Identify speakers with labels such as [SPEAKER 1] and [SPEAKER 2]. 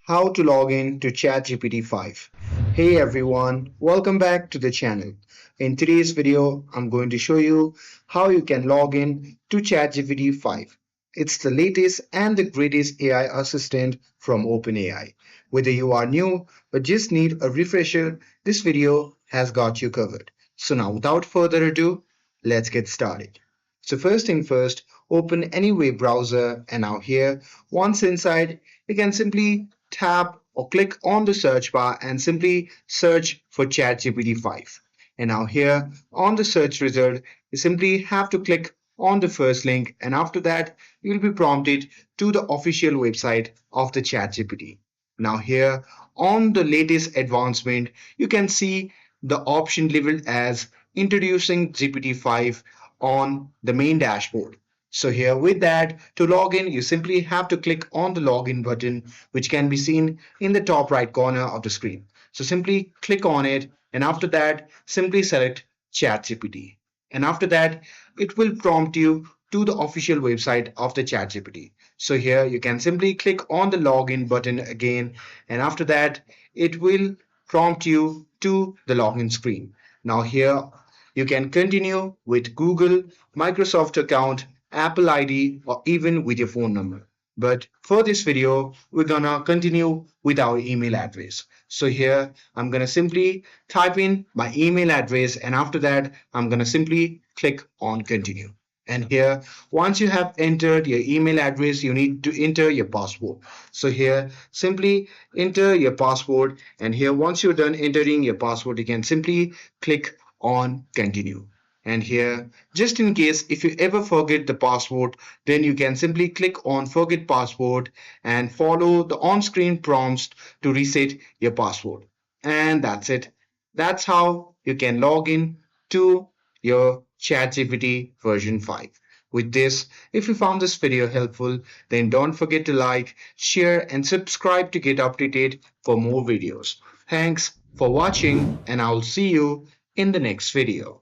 [SPEAKER 1] How to log in to ChatGPT-5. Hey everyone, welcome back to the channel. In today's video, I'm going to show you how you can log in to ChatGPT-5. It's the latest and the greatest AI assistant from OpenAI. Whether you are new or just need a refresher, this video has got you covered. So now without further ado, let's get started. So first thing first, open any web browser and now here, once inside, you can simply tap or click on the search bar and simply search for ChatGPT-5. And now here on the search result, you simply have to click on the first link and after that, you will be prompted to the official website of the ChatGPT. Now here on the latest advancement, you can see the option labeled as introducing GPT-5 on the main dashboard. So here with that, to log in, you simply have to click on the login button, which can be seen in the top right corner of the screen. So simply click on it, and after that, simply select ChatGPT. And after that, it will prompt you to the official website of the ChatGPT. So here you can simply click on the login button again, and after that, it will prompt you to the login screen. Now here you can continue with Google, Microsoft account, Apple ID, or even with your phone number. But for this video, we're gonna continue with our email address. So here, I'm gonna simply type in my email address and after that, I'm gonna simply click on continue. And here, once you have entered your email address, you need to enter your password. So here, simply enter your password. And here, once you're done entering your password, you can simply click on continue. And here, just in case if you ever forget the password, then you can simply click on forget password and follow the on-screen prompts to reset your password. And that's it. That's how you can log in to your ChatGPT version 5. With this, if you found this video helpful, then don't forget to like, share, and subscribe to get updated for more videos. Thanks for watching, and I'll see you in the next video.